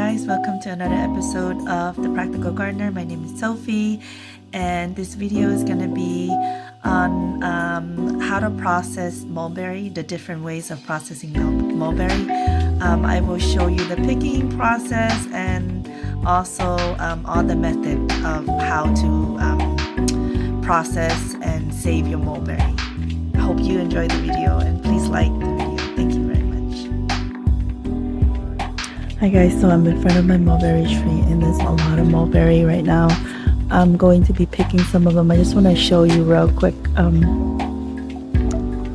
guys, welcome to another episode of The Practical Gardener. My name is Sophie, and this video is going to be on how to process mulberry, the different ways of processing mulberry. I will show you the picking process and also all the method of how to process and save your mulberry. I hope you enjoy the video and please like the video. Thank you very much. Hi guys, so I'm in front of my mulberry tree and there's a lot of mulberry right now. I'm going to be picking some of them. I just want to show you real quick.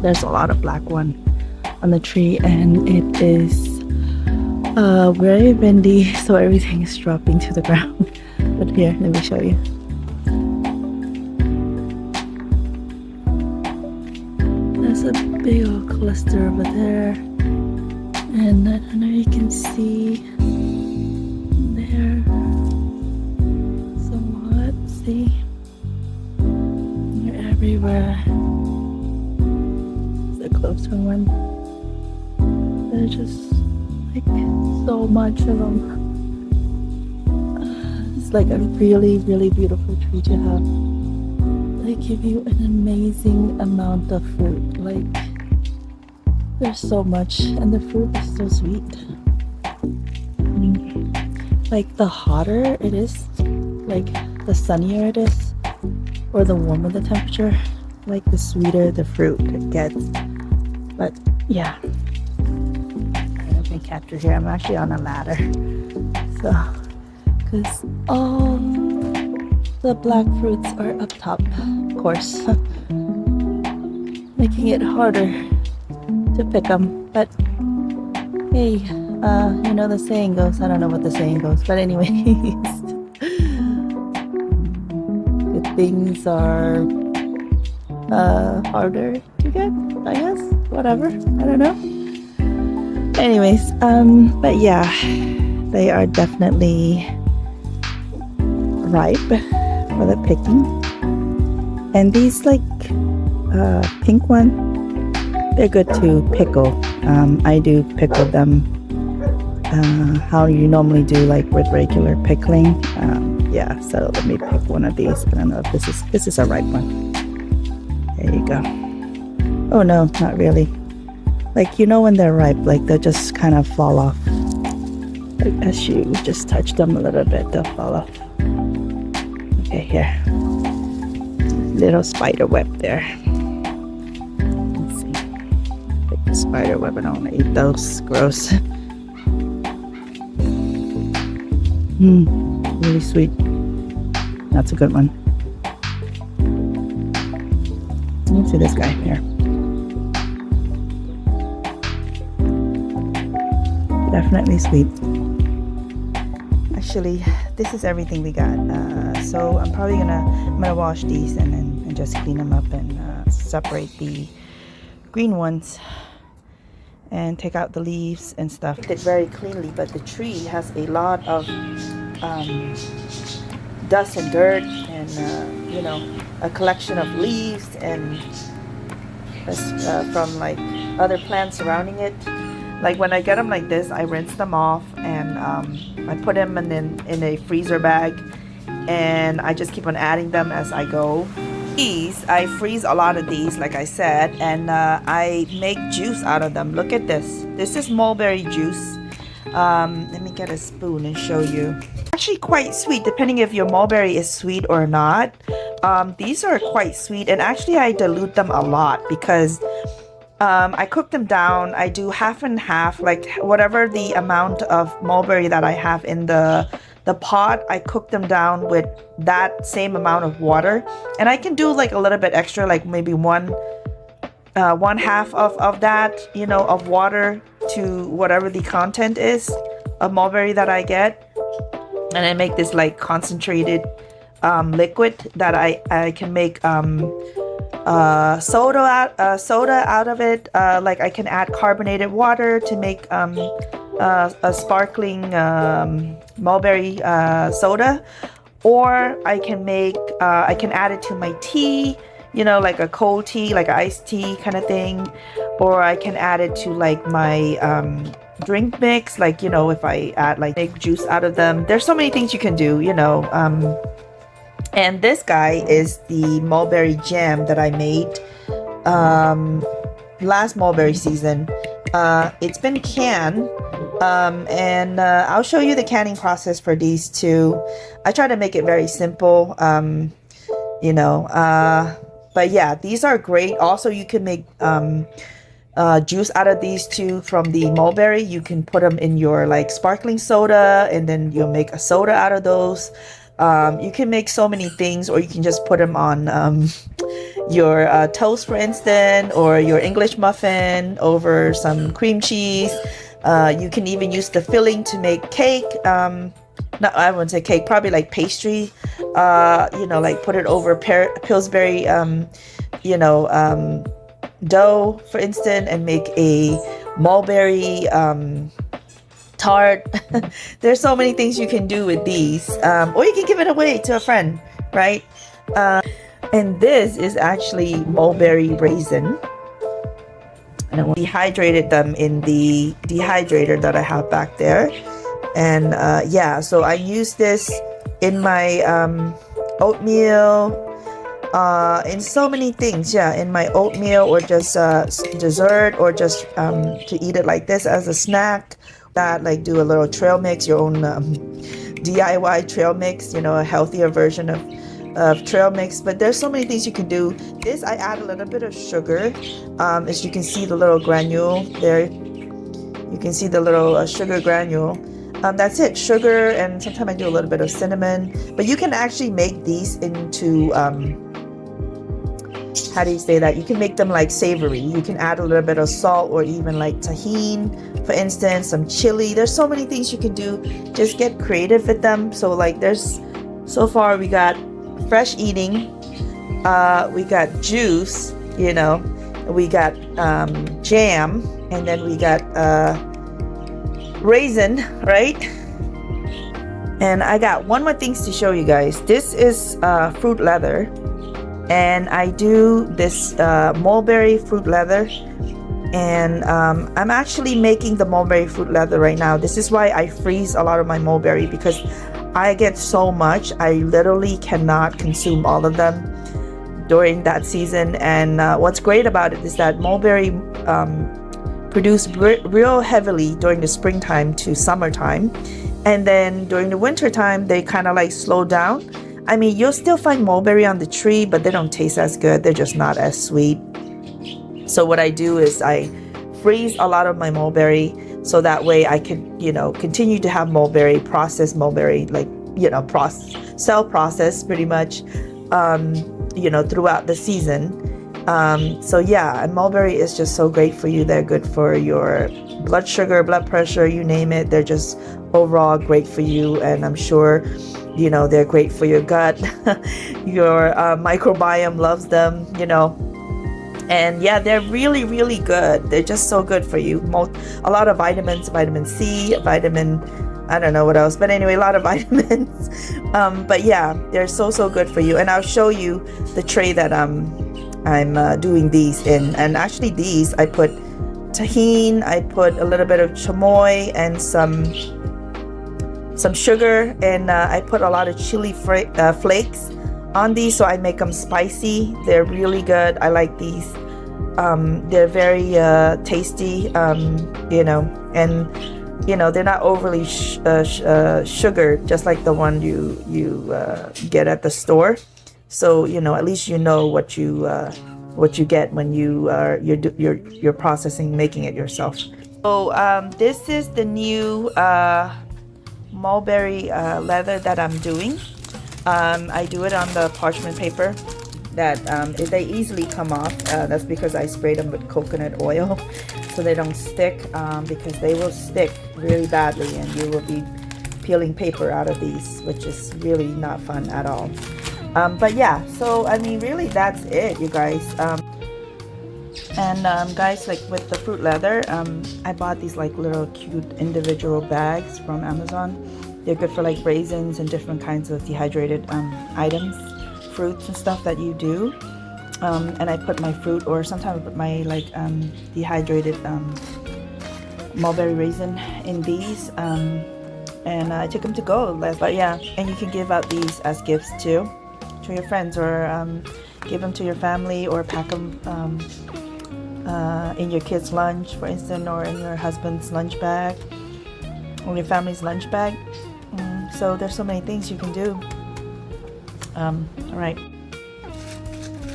There's a lot of black one on the tree and it is very windy, so everything is dropping to the ground. But here, let me show you. There's a big old cluster over there. And I don't know if you can see there. Somewhat, see? They're everywhere. It's a closer one. There's just like so much of them. It's like a really, really beautiful tree to have. They give you an amazing amount of fruit. Like, there's so much, and the fruit is so sweet. Like, the hotter it is, like the sunnier it is, or the warmer the temperature, like the sweeter the fruit it gets. But yeah, I can capture here. I'm actually on a ladder, so because all the black fruits are up top, of course, making it harder to pick them. But hey, you know the saying goes, I don't know what the saying goes, but anyways, good things are harder to get, I guess, whatever, I don't know. Anyways, but yeah, they are definitely ripe for the picking. And these like pink one, they're good to pickle. I do pickle them how you normally do, like with regular pickling. Yeah, so let me pick one of these. I don't know if this is a ripe one. There you go. Oh no, not really. Like, you know when they're ripe, like they'll just kind of fall off. Like as you just touch them a little bit, they'll fall off. Okay, here. Little spider web there. Spider web, I don't want to eat those. Gross. Really sweet. That's a good one. Let's see this guy here. Definitely sweet. Actually, this is everything we got. So I'm probably gonna wash these and just clean them up and separate the green ones and take out the leaves and stuff. Did very cleanly, but the tree has a lot of dust and dirt and you know, a collection of leaves and from like other plants surrounding it. Like when I get them like this, I rinse them off and I put them in a freezer bag and I just keep on adding them as I go. These, I freeze a lot of these, like I said, and I make juice out of them. Look at this. This is mulberry juice. Let me get a spoon and show you. Actually quite sweet, depending if your mulberry is sweet or not. These are quite sweet, and actually I dilute them a lot because I cook them down. I do half and half, like whatever the amount of mulberry that I have in the pot, I cook them down with that same amount of water, and I can do like a little bit extra, like maybe one half of that, you know, of water to whatever the content is of mulberry that I get, and I make this like concentrated liquid that I can make soda out of it. Like I can add carbonated water to make a sparkling mulberry soda, or I can make I can add it to my tea, you know, like a cold tea, like iced tea kind of thing, or I can add it to like my drink mix, like, you know, if I add like make juice out of them. There's so many things you can do, you know. And this guy is the mulberry jam that I made last mulberry season. It's been canned, and I'll show you the canning process for these two. I try to make it very simple, you know, but yeah, these are great. Also, you can make juice out of these two from the mulberry. You can put them in your like sparkling soda, and then you'll make a soda out of those. You can make so many things, or you can just put them on your toast, for instance, or your English muffin over some cream cheese. You can even use the filling to make cake. No, I wouldn't say cake, probably like pastry. You know, like put it over Pillsbury, you know, dough, for instance, and make a mulberry tart. There's so many things you can do with these, or you can give it away to a friend, right? And this is actually mulberry raisin, and I dehydrated them in the dehydrator that I have back there. And yeah, so I use this in my oatmeal, in so many things. Yeah, in my oatmeal, or just dessert, or just to eat it like this as a snack. That like do a little trail mix, your own DIY trail mix, you know, a healthier version of trail mix. But there's so many things you can do. This, I add a little bit of sugar. As you can see, the little granule there, you can see the little sugar granule. That's it, sugar, and sometimes I do a little bit of cinnamon. But you can actually make these into how do you say that? You can make them like savory. You can add a little bit of salt, or even like tahini, for instance, some chili. There's so many things you can do. Just get creative with them. So like so far we got fresh eating, we got juice, you know, we got jam, and then we got raisin, right? And I got one more things to show you guys. This is fruit leather, and I do this mulberry fruit leather, and I'm actually making the mulberry fruit leather right now. This is why I freeze a lot of my mulberry, because I get so much, I literally cannot consume all of them during that season. And what's great about it is that mulberry produce real heavily during the springtime to summertime, and then during the winter time they kind of like slow down. I mean, you'll still find mulberry on the tree, but they don't taste as good. They're just not as sweet. So what I do is I freeze a lot of my mulberry, so that way I can, you know, continue to have mulberry, processed mulberry, like, you know, processed pretty much, you know, throughout the season. So yeah, and mulberry is just so great for you. They're good for your blood sugar, blood pressure, you name it. They're just overall great for you, and I'm sure, you know, they're great for your gut. Your microbiome loves them, you know. And yeah, they're really, really good. They're just so good for you. A lot of vitamins, vitamin C, I don't know what else, but anyway, a lot of vitamins. But yeah, they're so good for you. And I'll show you the tray that I'm doing these in. And actually these, I put tahini, I put a little bit of chamoy and some sugar, and I put a lot of chili flakes on these, so I make them spicy. They're really good. I like these. They're very tasty, you know, and you know, they're not overly sugared, just like the one you get at the store. So you know, at least you know what you get when you're processing, making it yourself. So this is the new mulberry leather that I'm doing. I do it on the parchment paper that they easily come off. That's because I sprayed them with coconut oil so they don't stick, because they will stick really badly and you will be peeling paper out of these, which is really not fun at all. But yeah, so I mean, really that's it, you guys. Guys, like with the fruit leather, I bought these like little cute individual bags from Amazon. They're good for like raisins and different kinds of dehydrated items, fruits and stuff that you do. And I put my fruit, or sometimes I put my like dehydrated mulberry raisin in these, and I took them to go last. But yeah, and you can give out these as gifts too to your friends, or give them to your family, or pack them in your kids' lunch, for instance, or in your husband's lunch bag, or your family's lunch bag. So there's so many things you can do. All right.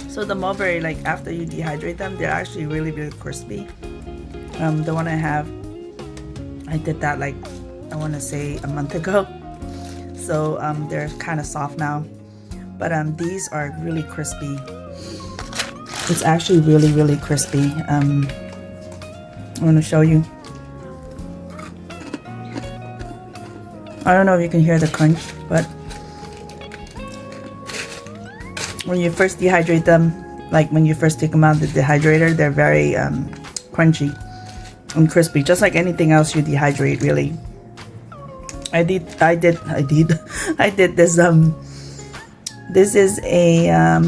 So the mulberry, like after you dehydrate them, they're actually really, really crispy. The one I have, I did that like, I want to say a month ago. So they're kind of soft now. But these are really crispy. It's actually really, really crispy. I want to show you. I don't know if you can hear the crunch, but when you first dehydrate them, like when you first take them out of the dehydrator, they're very crunchy and crispy, just like anything else you dehydrate, really. I did this. This is a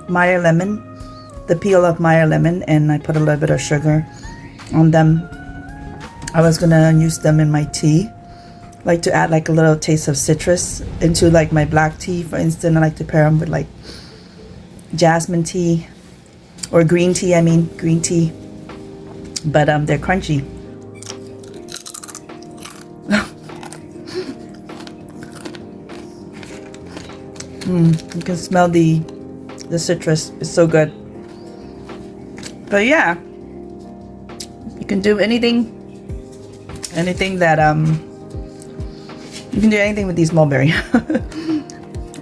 Meyer lemon, the peel of Meyer lemon, and I put a little bit of sugar on them. I was gonna use them in my tea, like to add like a little taste of citrus into like my black tea, for instance. I like to pair them with like jasmine tea or green tea. I mean green tea, but they're crunchy. You can smell the citrus. It's so good. But yeah, you can do anything that you can do anything with these mulberry.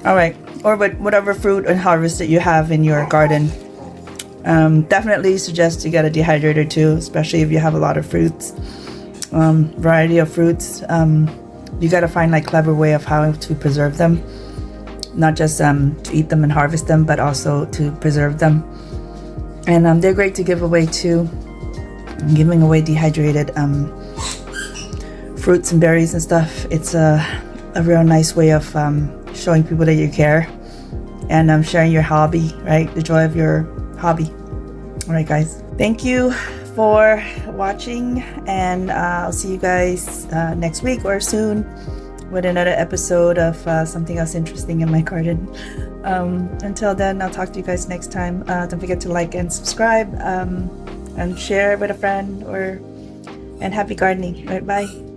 All right, or with whatever fruit and harvest that you have in your garden. Definitely suggest to get a dehydrator too, especially if you have a lot of fruits, variety of fruits. You got to find like clever way of how to preserve them. Not just to eat them and harvest them, but also to preserve them. And they're great to give away too. Giving away dehydrated fruits and berries and stuff. It's a real nice way of showing people that you care, and sharing your hobby, right? The joy of your hobby. All right, guys. Thank you for watching, and I'll see you guys next week or soon with another episode of something else interesting in my garden. Until then, I'll talk to you guys next time. Don't forget to like and subscribe, and share with a friend, and happy gardening. Right, bye.